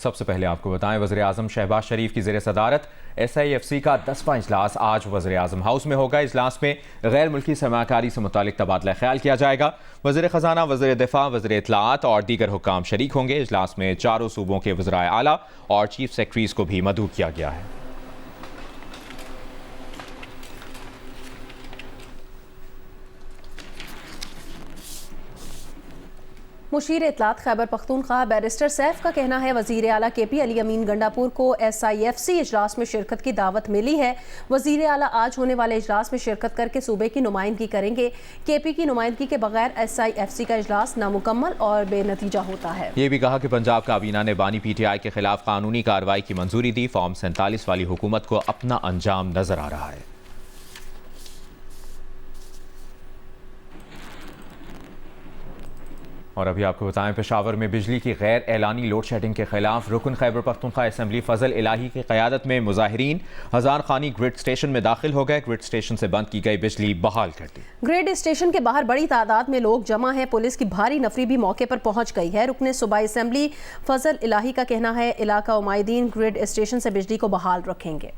सबसे पहले आपको बताएं, वज़ीर आज़म शहबाज शरीफ की ज़ेर सदारत SIFC का 10वां इजलास आज वज़ीर आज़म हाउस में होगा। इजलास में गैर मुल्की सरमाकारी से मुतालिक तबादला ख्याल किया जाएगा। वज़ीर ख़जाना, वज़ीर दिफा, वज़ीर इत्तलाआत और दीगर हुक्काम शरीक होंगे। इजलास में चारों सूबों के वज़राए आला और चीफ सेक्रेटरीज को भी मदऊ किया गया है। मुशीर इत्तलात खैबर पख्तूनख्वा बैरिस्टर सैफ का कहना है, वज़ीर आला KP अली अमीन गंडापुर को SIFC इजलास में शिरकत की दावत मिली है। वज़ीर आला आज होने वाले इजलास में शिरकत करके सूबे की नुमाइंदगी करेंगे। KP की नुमाइंदगी के बगैर SIFC का इजलास नामुकम्मल और बेनतीजा होता है। ये भी कहा कि पंजाब काबीना ने बानी PTI के खिलाफ कानूनी कार्रवाई की मंजूरी दी। फॉर्म 47 वाली हुकूमत को अपना अंजाम नजर आ रहा है। और अभी आपको बताएं, पेशावर में बिजली की गैर एलानी लोड शेडिंग के खिलाफ रुकन खैबर पख्तूनख्वा असेंबली फजल इलाही की क़यादत में मुजाहिरीन हजार खानी ग्रिड स्टेशन में दाखिल हो गए। ग्रिड स्टेशन से बंद की गई बिजली बहाल कर दी। ग्रिड स्टेशन के बाहर बड़ी तादाद में लोग जमा हैं। पुलिस की भारी नफरी भी मौके पर पहुंच गई है। रुकन सूबाई असेंबली फजल इलाही का कहना है, इलाका उमायदीन ग्रिड स्टेशन से बिजली को बहाल रखेंगे।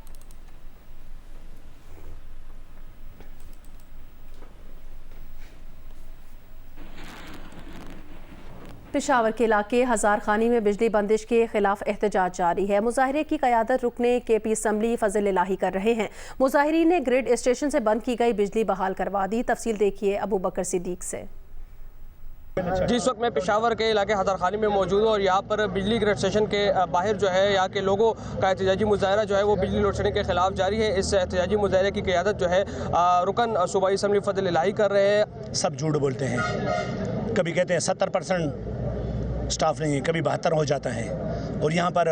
पेशावर के इलाके हजार खानी में बिजली बंदिश के खिलाफ एहतजाज जारी है। मुजाहिरे की क़यादत रुकने KP असेंबली फजल इलाही कर रहे हैं। मुजाहिरीन ने ग्रिड स्टेशन से बंद की गई बिजली बहाल करवा दी। तफसील देखिए अबू बकर सिद्दीक से। जिस वक्त मैं पेशावर के इलाके हजार खानी में मौजूद हूँ और यहाँ पर बिजली ग्रिड स्टेशन के बाहर जो है यहाँ के लोगों का एहतजाजी मुजाहरा जो है वो बिजली लोड शेडिंग के खिलाफ जारी है। इस एहतजाजी मुजाहरे की क़यादत जो है रुकन सूबाई असेंबली फजल इलाही कर रहे हैं। सब झूठ बोलते हैं, कभी कहते हैं 70% स्टाफ नहीं है, कभी 72 हो जाता है। और यहाँ पर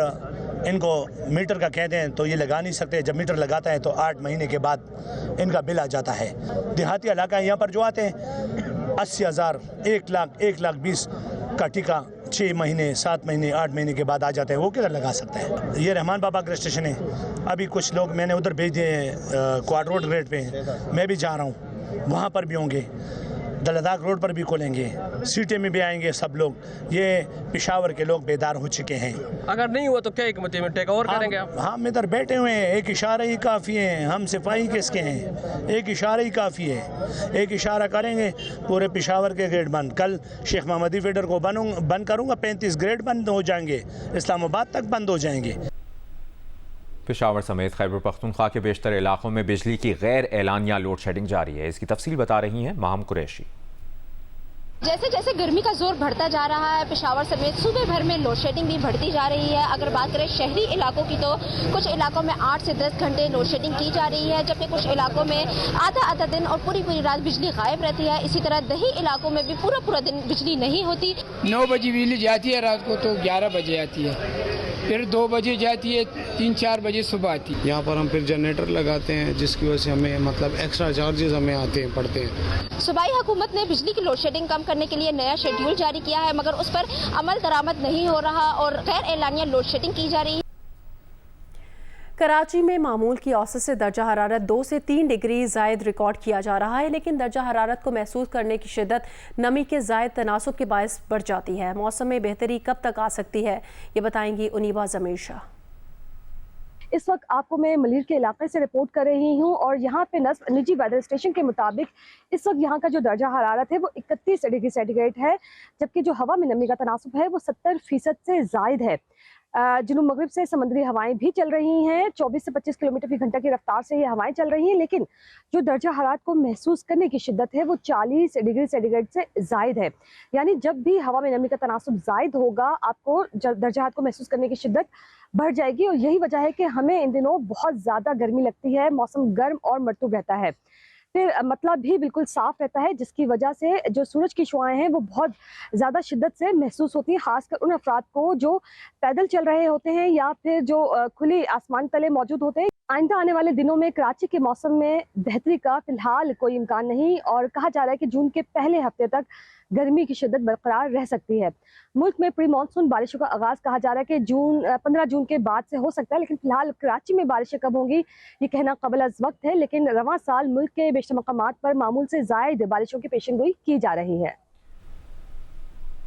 इनको मीटर का कहते हैं तो ये लगा नहीं सकते। जब मीटर लगाता है तो 8 महीने के बाद इनका बिल आ जाता है। देहाती इलाका यहाँ पर जो आते हैं 80,000, 1 लाख, 1,20,000 का टीका 6 महीने, 7 महीने, 8 महीने के बाद आ जाते हैं। वो किधर लगा सकता है? ये रहमान बाबा ग्रेड स्टेशन है। अभी कुछ लोग मैंने उधर भेज दिए क्वाड रोड ग्रेड पे, मैं भी जा रहा हूँ, वहाँ पर भी होंगे। दलदाग रोड पर भी खोलेंगे, सीटें में भी आएंगे सब लोग। ये पेशावर के लोग बेदार हो चुके हैं। अगर नहीं हुआ तो क्या एक मतलब टेक ओवर करेंगे आप? हम इधर बैठे हुए हैं, एक इशारा ही काफ़ी है। हम सिपाही किसके हैं? एक इशारा ही काफ़ी है। एक इशारा करेंगे, पूरे पेशावर के गेट बंद। कल शेख मोहम्मदी फीडर को बंद करूँगा, 35 ग्रेड बंद हो जाएंगे, इस्लामाबाद तक बंद हो जाएंगे। पेशावर समेत खैबर पख्तूनख्वा के बेशतर इलाकों में बिजली की गैर एलानिया लोड शेडिंग जारी है। इसकी तफसील बता रही हैं माहम कुरैशी। जैसे जैसे गर्मी का जोर बढ़ता जा रहा है, पेशावर समेत सूबे भर में लोड शेडिंग भी बढ़ती जा रही है। अगर बात करें शहरी इलाकों की तो कुछ इलाकों में 8 से 10 घंटे लोड शेडिंग की जा रही है, जबकि कुछ इलाकों में आधा दिन और पूरी रात बिजली गायब रहती है। इसी तरह दही इलाकों में भी पूरा दिन बिजली नहीं होती। 9 बजे बिजली जाती है रात को, तो 11 बजे आती है, फिर 2 बजे जाती है, 3-4 बजे सुबह आती है। यहाँ पर हम फिर जनरेटर लगाते हैं, जिसकी वजह से हमें मतलब एक्स्ट्रा चार्जेस हमें आते हैं, पड़ते हैं। सूबाई हुकूमत ने बिजली की लोड शेडिंग कम करने के लिए नया शेड्यूल जारी किया है, मगर उस पर अमल दरामद नहीं हो रहा और गैर एलानिया लोड शेडिंग की जा रही है। कराची में मामूल की औसत से दर्जा हरारत 2 से 3 डिग्री ज़ायद रिकॉर्ड किया जा रहा है, लेकिन दर्जा हरारत को महसूस करने की शिद्दत नमी के ज़ायद तनासुब के बायस बढ़ जाती है। मौसम में बेहतरी कब तक आ सकती है, ये बताएंगी उनीबा ज़मीर शाह। इस वक्त आपको मैं मलीर के इलाके से रिपोर्ट कर रही हूँ और यहाँ पे नस्ब निजी वेदर स्टेशन के मुताबिक इस वक्त यहाँ का जो दर्जा हरारत है वो 31 डिग्री सेंटीग्रेड है, जबकि जो हवा में नमी का तनासुब है वो 70% से जायद है। जुनूब मगरिब से समुद्री हवाएं भी चल रही हैं, 24 से 25 किलोमीटर फी घंटा की रफ्तार से ये हवाएं चल रही हैं, लेकिन जो दर्जा हरारत को महसूस करने की शिद्दत है वो 40 डिग्री सेंटीग्रेड से जायद है। यानी जब भी हवा में नमी का तनासुब जायद होगा, आपको दर्जा हरारत को महसूस करने की शिद्दत बढ़ जाएगी। और यही वजह है कि हमें इन दिनों बहुत ज़्यादा गर्मी लगती है, मौसम गर्म और मरतूब रहता है। फिर मतलब भी बिल्कुल साफ रहता है, जिसकी वजह से जो सूरज की शुआएं हैं वो बहुत ज़्यादा शिद्दत से महसूस होती हैं, खासकर उन अफराद को जो पैदल चल रहे होते हैं या फिर जो खुली आसमान तले मौजूद होते हैं। आइंदा आने वाले दिनों में कराची के मौसम में बेहतरी का फिलहाल कोई इम्कान नहीं और कहा जा रहा है कि जून के पहले हफ्ते तक गर्मी की शिद्दत बरकरार रह सकती है। मुल्क में प्री मानसून बारिशों का आगाज़ कहा जा रहा है कि 15 जून के बाद से हो सकता है, लेकिन फिलहाल कराची में बारिशें कब होंगी ये कहना कबल अज़ वक्त है। लेकिन रवां साल मुल्क के बेशतर मकामात पर मामूल से ज़ायद बारिशों की पेशेनगोई की जा रही है।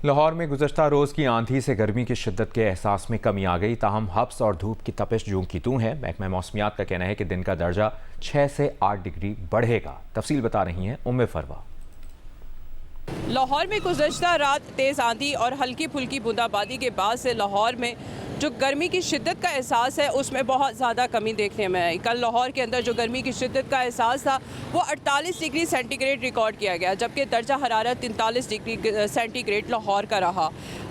लाहौर में गुज़श्ता रोज़ की आंधी से गर्मी की शिद्दत के एहसास में कमी आ गई, ताहम हब्स और धूप की तपिश जूं की तूं है। महकमा मौसमियात का कहना है कि दिन का दर्जा 6 से 8 डिग्री बढ़ेगा। तफसील बता रही हैं उम्मे फरवा। लाहौर में गुज़श्ता रात तेज़ आंधी और हल्की फुल्की बूंदाबांदी के बाद से लाहौर में जो गर्मी की शिद्दत का एहसास है उसमें बहुत ज़्यादा कमी देखने में आई। कल लाहौर के अंदर जो गर्मी की शिद्दत का एहसास था वो 48 डिग्री सेंटीग्रेड रिकॉर्ड किया गया, जबकि दर्जा हरारत 43 डिग्री सेंटीग्रेड लाहौर का रहा।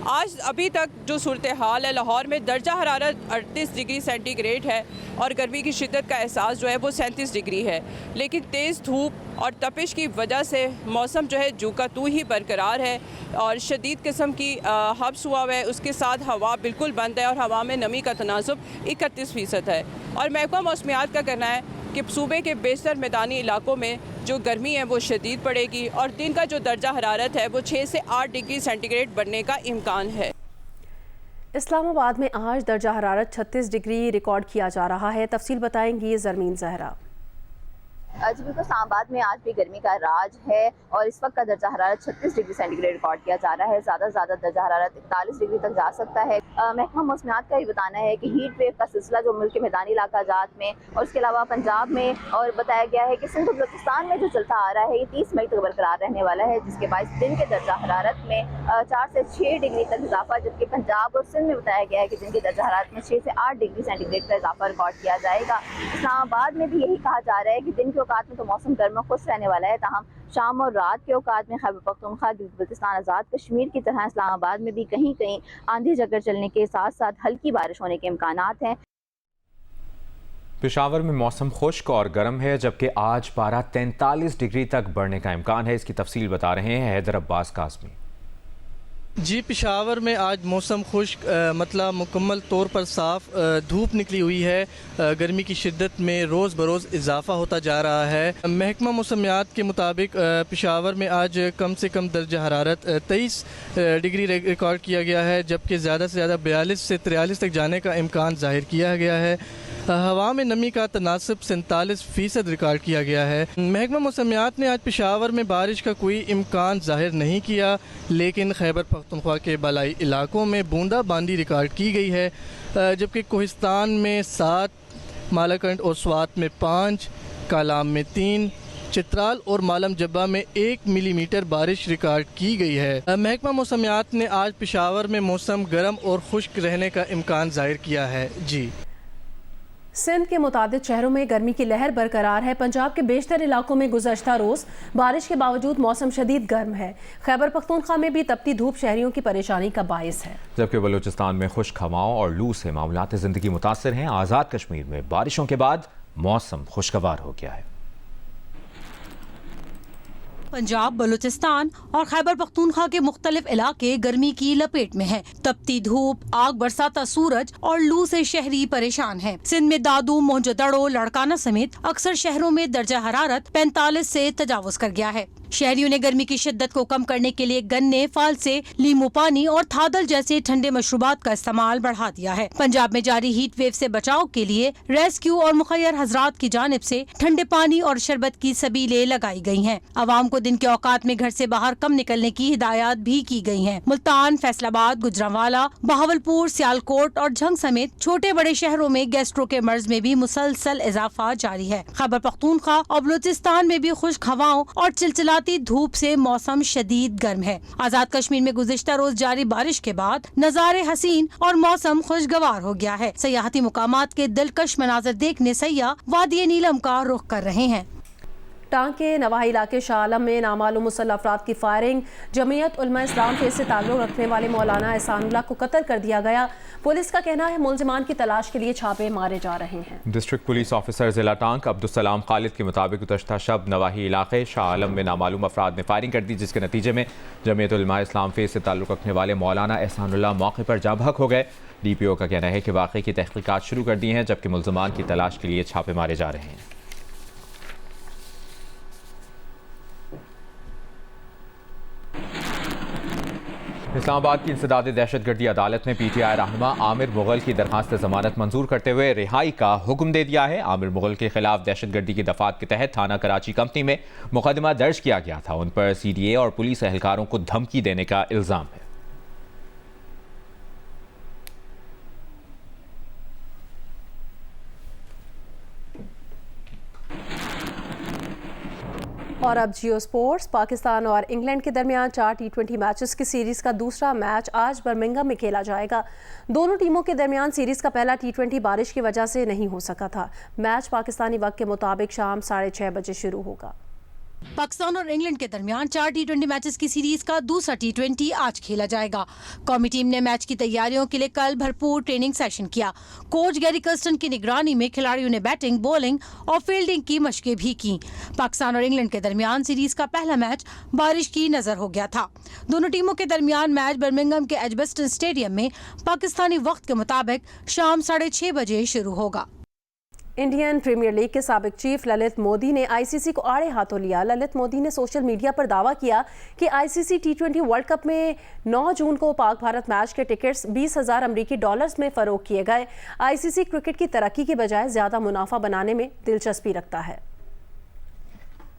आज अभी तक जो सूरत हाल है लाहौर में, दर्जा हरारत 38 डिग्री सेंटीग्रेड है और गर्मी की शिद्दत का एहसास जो है वो 37 डिग्री है। लेकिन तेज़ धूप और तपिश की वजह से मौसम जो है जू का तू ही बरकरार है और शदीद किस्म की हब्स हुआ है, उसके साथ हवा बिल्कुल बंद है और हवा में नमी का तनासुब 31% है। और महकमा मौसमियात का कहना है कि सूबे के बेशतर मैदानी इलाकों में जो गर्मी है वो शदीद पड़ेगी और दिन का जो दर्जा हरारत है वो 6 से 8 डिग्री सेंटीग्रेड बढ़ने का इम्कान है। इस्लामाबाद में आज दर्जा हरारत 36 डिग्री रिकॉर्ड किया जा रहा है। तफसील बताएंगी ज़रमीन ज़हरा। जी बिल्कुल, इस्लामाबाद में आज भी गर्मी का राज है और इस वक्त का दर्जा हरारत 36 डिग्री सेंटीग्रेड रिकॉर्ड किया जा रहा है। ज़्यादा से ज़्यादा दर्जा हरारत 41 डिग्री तक जा सकता है। महकमा मौसमियात का ये बताना है कि हीट वेव का सिलसिला जो मुल्क के मैदानी इलाका जात में और उसके अलावा पंजाब में और बताया गया है कि सिंध और बलूचिस्तान में जो चलता आ रहा है ये 30 मई तक बरकरार रहने वाला है, जिसके बाद दिन के दर्जा हरारत में 4 से 6 डिग्री तक इजाफा, जबकि पंजाब और सिंध में बताया गया है कि दिन के दर्जा हरारत में 6 से 8 डिग्री सेंटीग्रेड का इजाफा रिकॉर्ड किया जाएगा। इस्लामाबाद में भी यही कहा जा रहा है कि दिन के औकात में तो मौसम गर्म खुश रहने वाला है, ताहम शाम और रात के औकात में खैबर पख्तूनख्वा, गिलगित-बल्तिस्तान, आज़ाद कश्मीर की तरह इस्लामाबाद में भी कहीं कहीं आंधी झक्कर चलने के साथ साथ हल्की बारिश होने के इम्कानात हैं। पेशावर में मौसम खुश्क और गर्म है, जबकि आज पारा 43 डिग्री तक बढ़ने का इम्कान है। इसकी तफसील बता रहे हैं हैदर अब्बास काज़मी। जी, पेशावर में आज मौसम खुश्क मतलब मुकम्मल तौर पर साफ़ धूप निकली हुई है। गर्मी की शिद्दत में रोज़ बरोज़ इजाफा होता जा रहा है। महकमा मौसमियात के मुताबिक पेशावर में आज कम से कम दर्जा हरारत 23 डिग्री रिकॉर्ड किया गया है, जबकि ज़्यादा से ज़्यादा 42 से 43 तक जाने का इम्कान ज़ाहिर किया गया है। हवा में नमी का तनासब 47% रिकॉर्ड किया गया है। महकमा मौसमियात ने आज पेशावर में बारिश का कोई इम्कान जाहिर नहीं किया, लेकिन खैबर पख्तूनख्वा के बालाई इलाकों में बूंदाबांदी रिकॉर्ड की गई है, जबकि कोहिस्तान में 7, मालाकंड और स्वात में 5, कालाम में 3, चित्राल और मालम जब्बा में 1 मिलीमीटर बारिश रिकॉर्ड की गई है। महकमा मौसमियात ने आज पेशावर में मौसम गर्म और खुश्क रहने का इम्कान जाहिर किया है। जी, सिंध के मुतादिद शहरों में गर्मी की लहर बरकरार है। पंजाब के बेशतर इलाकों में गुज़श्ता रोज़ बारिश के बावजूद मौसम शदीद गर्म है। खैबर पख्तूनख्वा में भी तपती धूप शहरियों की परेशानी का बायस है, जबकि बलूचिस्तान में खुश्क हवाओं और लू से मामलात ज़िंदगी मुतासर हैं। आज़ाद कश्मीर में बारिशों के बाद मौसम खुशगवार हो गया है। पंजाब, बलूचिस्तान और खैबर पख्तूनख्वा के मुख्तलिफ इलाके गर्मी की लपेट में हैं। तपती धूप, आग बरसाता सूरज और लू से शहरी परेशान हैं। सिंध में दादू, मोहनजोदड़ो, लड़काना समेत अक्सर शहरों में दर्जा हरारत 45 से तजावुज कर गया है। शहरियों ने गर्मी की शिद्दत को कम करने के लिए गन्ने, फालसे, लीमू पानी और थादल जैसे ठंडे मशरूबात का इस्तेमाल बढ़ा दिया है। पंजाब में जारी हीट वेव से बचाव के लिए रेस्क्यू और मुखैर हजरात की जानिब से ठंडे पानी और शरबत की सबीलें लगाई गई हैं। आवाम को दिन के औकात में घर से बाहर कम निकलने की हिदायत भी की गई है। मुल्तान, फैसलाबाद, गुजरांवाला, बहावलपुर, सियालकोट और झंग समेत छोटे बड़े शहरों में गैस्ट्रो के मर्ज में भी मुसलसल इजाफा जारी है। खैबर पख्तूनख्वा और बलूचिस्तान में भी खुश्क हवाओं और चिलचिला धूप से मौसम शदीद गर्म है। आजाद कश्मीर में गुज़िश्ता रोज जारी बारिश के बाद नजारे हसीन और मौसम खुशगवार हो गया है। सयाहती मुकामात के दिलकश मनाजर देखने सयाह वादी नीलम का रुख कर रहे हैं। टांग के नवाही इलाके शाह आलम में नामालूम मुसल्लह अफराद की फायरिंग, जमीयत उलमा इस्लाम से ताल्लुक़ रखने वाले मौलाना एहसानुल्लाह को कत्ल कर दिया गया। पुलिस का कहना है मुलजिमान की तलाश के लिए छापे मारे जा रहे हैं। डिस्ट्रिक्ट पुलिस ऑफिसर जिला टांग अब्दुलसलाम खालिद के मुताबिक गुज़श्ता शब नवाही इलाके शाह आलम में नामालूम अफराद ने फायरिंग कर दी, जिसके नतीजे में जमीयत उलमा इस्लाम से ताल्लुक़ रखने वाले मौलाना एहसानुल्लाह मौके पर जाँ बहक हो गए। DPO का कहना है कि वाक़े की तहक़ीक़ात शुरू कर दी हैं, जबकि मुलजिमान की तलाश के लिए छापे मारे जा रहे हैं। इस्लामाबाद की इंसदाद दहशतगर्दी अदालत ने PTI रहनुमा आमिर मुगल की दरखास्त जमानत मंजूर करते हुए रिहाई का हुक्म दे दिया है। आमिर मुगल के खिलाफ दहशतगर्दी की दफात के तहत थाना कराची कंपनी में मुकदमा दर्ज किया गया था। उन पर CDA और पुलिस एहलकारों को धमकी देने का इल्ज़ाम है। और अब जियो स्पोर्ट्स। पाकिस्तान और इंग्लैंड के दरमियान 4 T20 मैचेस की सीरीज का दूसरा मैच आज बर्मिंघम में खेला जाएगा। दोनों टीमों के दरमियान सीरीज का पहला T20 बारिश की वजह से नहीं हो सका था। मैच पाकिस्तानी वक्त के मुताबिक शाम 6:30 बजे शुरू होगा। पाकिस्तान और इंग्लैंड के दरमियान 4 T20 मैचेस की सीरीज का दूसरा T20 आज खेला जाएगा। कौमी टीम ने मैच की तैयारियों के लिए कल भरपूर ट्रेनिंग सेशन किया। कोच गैरी कर्स्टन की निगरानी में खिलाड़ियों ने बैटिंग, बॉलिंग और फील्डिंग की मशकें भी की। पाकिस्तान और इंग्लैंड के दरमियान सीरीज का पहला मैच बारिश की नजर हो गया था। दोनों टीमों के दरमियान मैच बर्मिंघम के एजबस्टन स्टेडियम में पाकिस्तानी वक्त के मुताबिक शाम 6:30 बजे शुरू होगा। इंडियन प्रीमियर लीग के साबिक चीफ ललित मोदी ने आईसीसी को आड़े हाथों लिया। ललित मोदी ने सोशल मीडिया पर दावा किया कि आईसीसी T20 वर्ल्ड कप में 9 जून को पाक भारत मैच के टिकट्स $20,000 अमरीकी डॉलर्स में फरोख्त किए गए। आईसीसी क्रिकेट की तरक्की के बजाय ज्यादा मुनाफा बनाने में दिलचस्पी रखता है।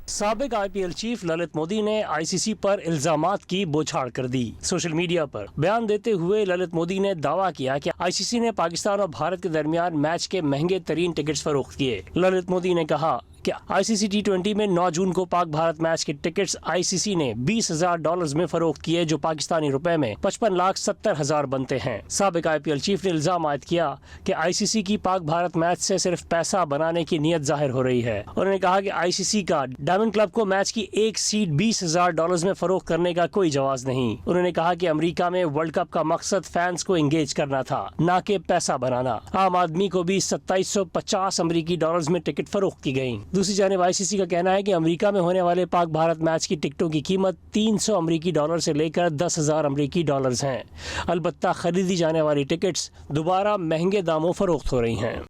साबिक IPL चीफ ललित मोदी ने आईसीसी पर इल्जामात की बौछार कर दी। सोशल मीडिया पर बयान देते हुए ललित मोदी ने दावा किया कि आईसीसी ने पाकिस्तान और भारत के दरमियान मैच के महंगे तरीन टिकट्स फरोख्त किए। ललित मोदी ने कहा कि आईसीसी T20 में 9 जून को पाक भारत मैच के टिकट्स आईसीसी ने $20,000 में फरोख्त किए, जो पाकिस्तानी रुपए में 55,70,000 बनते हैं। साबिक IPL चीफ ने इल्जाम आयद किया कि आईसीसी की पाक भारत मैच से सिर्फ पैसा बनाने की नीयत जाहिर हो रही है। उन्होंने कहा कि आईसीसी का डायमंड क्लब को मैच की एक सीट $20,000 में फरोख्त करने का कोई जवाज नहीं। उन्होंने कहा कि अमेरिका में वर्ल्ड कप का मकसद फैंस को एंगेज करना था, न कि पैसा बनाना। आम आदमी को भी $2750 अमरीकी डॉलर्स में टिकट फरोख्त की गयी। दूसरी जानिब आईसीसी का कहना है कि अमेरिका में होने वाले पाक भारत मैच की टिकटों की कीमत $300 अमरीकी डॉलर से लेकर $10,000 अमरीकी डॉलर्स हैं। अलबत्ता खरीदी जाने वाली टिकट्स दोबारा महंगे दामों फरोख्त हो रही हैं।